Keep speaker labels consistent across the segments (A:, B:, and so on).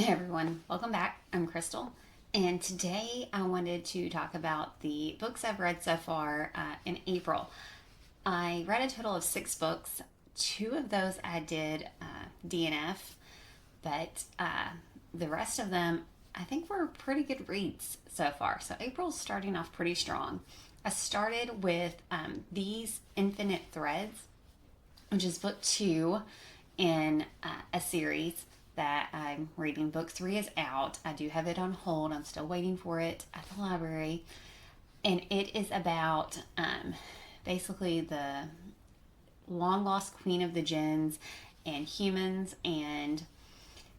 A: Hey everyone, welcome back. I'm Crystal, and today I wanted to talk about the books I've read so far in April. I read a total of 6 books. Two of those I did DNF, but the rest of them I think were pretty good reads so far. So April's starting off pretty strong. I started with These Infinite Threads, which is book 2 in a series that I'm reading. Book 3 is out. I do have it on hold. I'm still waiting for it at the library. And it is about basically the long lost queen of the jinns and humans. And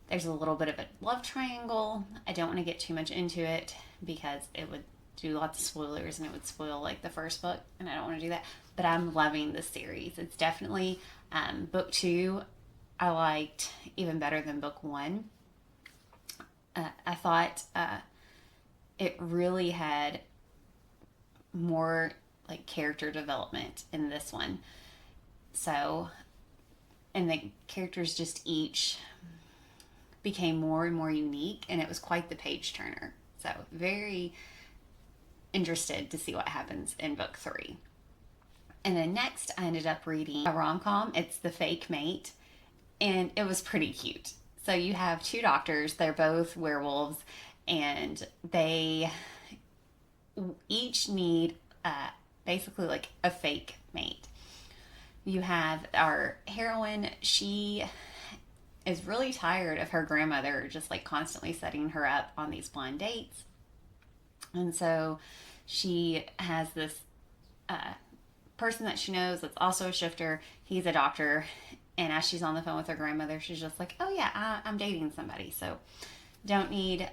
A: there's a little bit of a love triangle. I don't want to get too much into it because it would do lots of spoilers and it would spoil like the first book, and I don't want to do that. But I'm loving this series. It's definitely book 2 I liked even better than book 1. I thought it really had more like character development in this one. So, and the characters just each became more and more unique, and it was quite the page turner. So, very interested to see what happens in book 3. And then next, I ended up reading a rom com. It's The Fake Mate, and it was pretty cute. So you have two doctors, they're both werewolves, and they each need basically like a fake mate. You have our heroine, she is really tired of her grandmother just like constantly setting her up on these blind dates. And so she has this person that she knows that's also a shifter. He's a doctor. And as she's on the phone with her grandmother, she's just like, oh, yeah, I'm dating somebody. So don't need,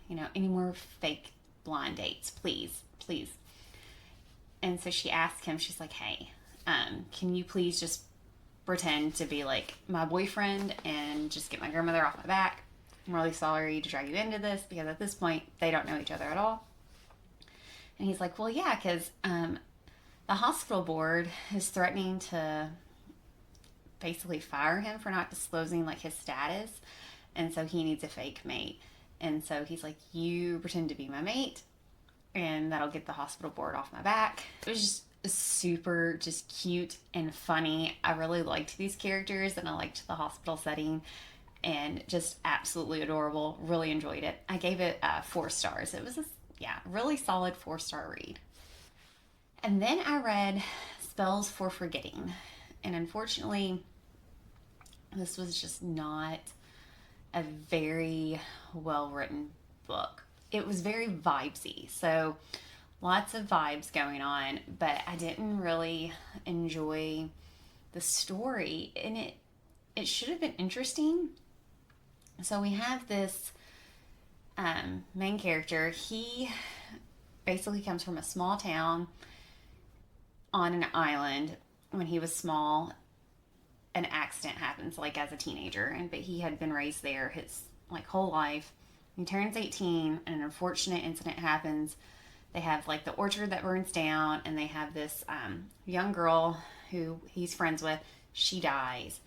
A: any more fake blind dates, please, please. And so she asks him, she's like, hey, can you please just pretend to be like my boyfriend and just get my grandmother off my back? I'm really sorry to drag you into this because at this point they don't know each other at all. And he's like, well, yeah, because the hospital board is threatening to basically fire him for not disclosing like his status. And so he needs a fake mate. And so he's like, you pretend to be my mate and that'll get the hospital board off my back. It was just super just cute and funny. I really liked these characters and I liked the hospital setting and just absolutely adorable. Really enjoyed it. I gave it 4 stars. It was a really solid 4-star read. And then I read Spells for Forgetting. And unfortunately, this was just not a very well written book. It was very vibesy. So lots of vibes going on, but I didn't really enjoy the story. And it should have been interesting. So we have this main character. He basically comes from a small town on an island. When he was small, an accident happens like as a teenager, but he had been raised there his like whole life. He turns 18 and an unfortunate incident happens. They have like the orchard that burns down, and they have this young girl who he's friends with. She dies,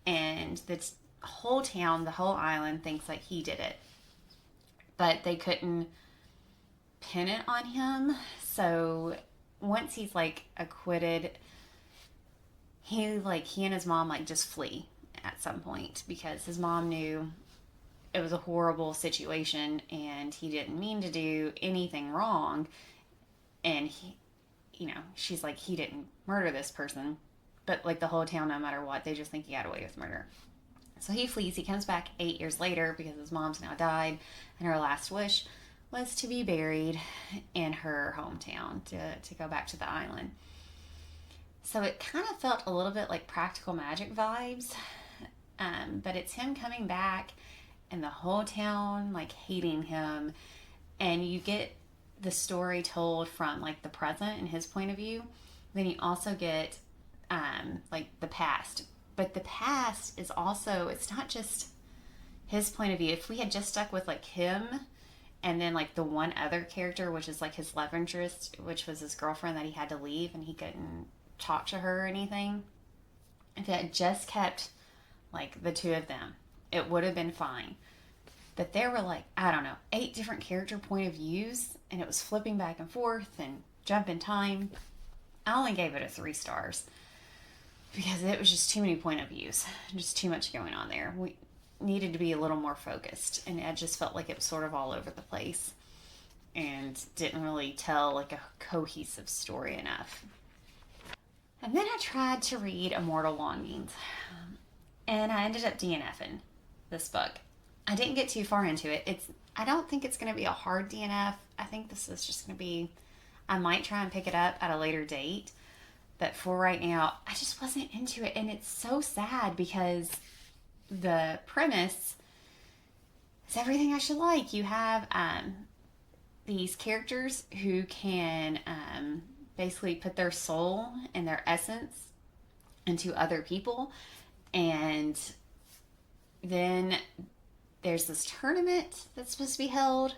A: and the whole town, the whole island thinks like he did it, but they couldn't pin it on him. So once he's like acquitted, he and his mom like just flee at some point because his mom knew it was a horrible situation and he didn't mean to do anything wrong. And she's like, he didn't murder this person, but like the whole town, no matter what, they just think he got away with murder. So he flees. He comes back 8 years later because his mom's now died, and her last wish was to be buried in her hometown, to go back to the island. So it kind of felt a little bit like Practical Magic vibes, but it's him coming back and the whole town like hating him, and you get the story told from like the present and his point of view. Then you also get like the past, but the past is also, it's not just his point of view. If we had just stuck with like him and then like the one other character, which is like his love interest, which was his girlfriend that he had to leave and he couldn't talk to her or anything, if it had just kept like the two of them, it would have been fine. But there were like, I don't know, 8 different character point of views, and it was flipping back and forth and jump in time. I only gave it a 3 stars because it was just too many point of views, just too much going on there. We needed to be a little more focused, and I just felt like it was sort of all over the place and didn't really tell like a cohesive story enough. And then I tried to read Immortal Longings, and I ended up DNFing this book. I didn't get too far into it. I don't think it's going to be a hard DNF. I think this is just going to be, I might try and pick it up at a later date. But for right now, I just wasn't into it. And it's so sad because the premise is everything I should like. You have these characters who can basically put their soul and their essence into other people. And then there's this tournament that's supposed to be held,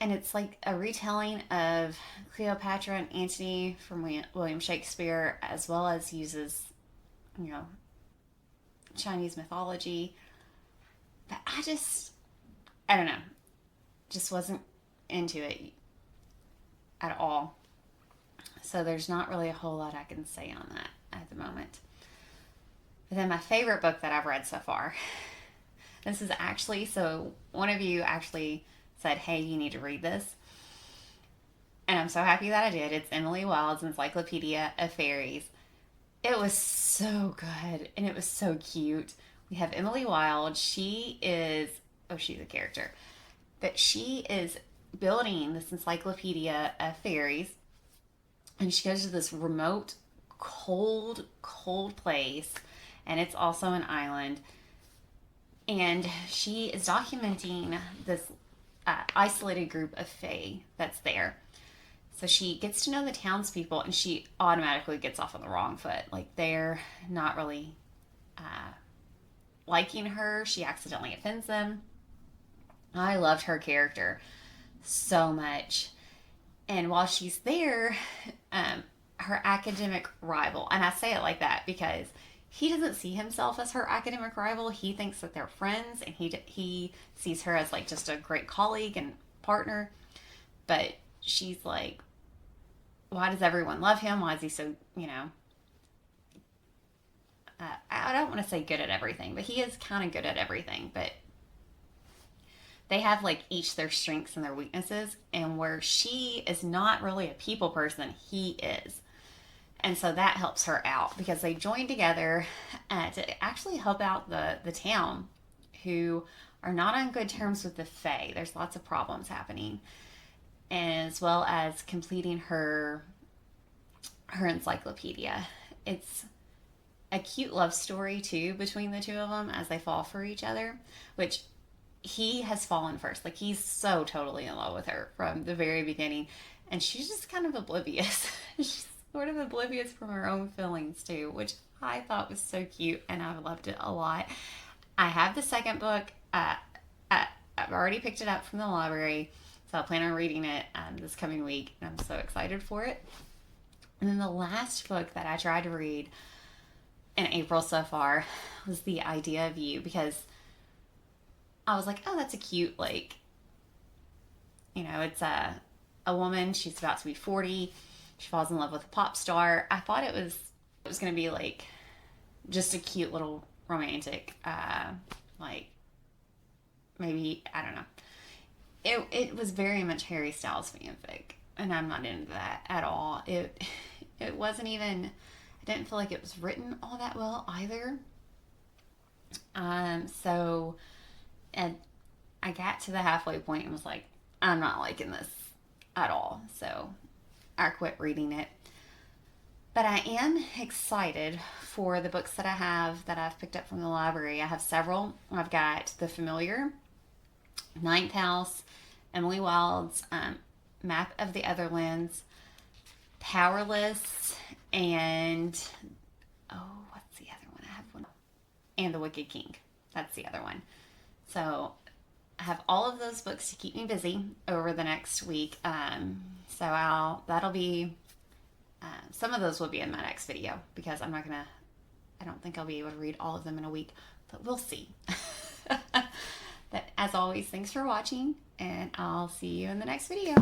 A: and it's like a retelling of Cleopatra and Antony from William Shakespeare, as well as uses, Chinese mythology. But I don't know, just wasn't into it at all. So there's not really a whole lot I can say on that at the moment. But then my favorite book that I've read so far, this is actually, so one of you actually said, hey, you need to read this. And I'm so happy that I did. It's Emily Wilde's Encyclopedia of Fairies. It was so good, and it was so cute. We have Emily Wilde. She's a character. But she is building this encyclopedia of fairies. And she goes to this remote, cold place. And it's also an island. And she is documenting this isolated group of fae that's there. So she gets to know the townspeople, and she automatically gets off on the wrong foot. Like, they're not really liking her. She accidentally offends them. I loved her character so much. And while she's there, her academic rival, and I say it like that because he doesn't see himself as her academic rival. He thinks that they're friends, and he sees her as like just a great colleague and partner. But she's like, why does everyone love him? Why is he so, I don't want to say good at everything, but he is kind of good at everything. But they have like each their strengths and their weaknesses. And where she is not really a people person, he is. And so that helps her out because they join together to actually help out the town, who are not on good terms with the Fae. There's lots of problems happening. As well as completing her encyclopedia. It's a cute love story too between the two of them as they fall for each other, which he has fallen first. Like, he's so totally in love with her from the very beginning, and she's just kind of oblivious. She's sort of oblivious from her own feelings too, which I thought was so cute, and I loved it a lot. I have the second book. I've already picked it up from the library, so I plan on reading it this coming week, and I'm so excited for it. And then the last book that I tried to read in April so far was The Idea of You, because I was like, oh, that's a cute, like, it's a woman. She's about to be 40. She falls in love with a pop star. I thought it was going to be like just a cute little romantic, like maybe, I don't know. It was very much Harry Styles fanfic, and I'm not into that at all. It wasn't even, I didn't feel like it was written all that well either. And I got to the halfway point and was like, I'm not liking this at all. So I quit reading it. But I am excited for the books that I've picked up from the library. I have several. I've got The Familiar, Ninth House, Emily Wilde's Map of the Otherlands, Powerless, and what's the other one? I have one. And The Wicked King. That's the other one. So I have all of those books to keep me busy over the next week. That'll be, some of those will be in my next video, because I don't think I'll be able to read all of them in a week, but we'll see. But always, thanks for watching, and I'll see you in the next video.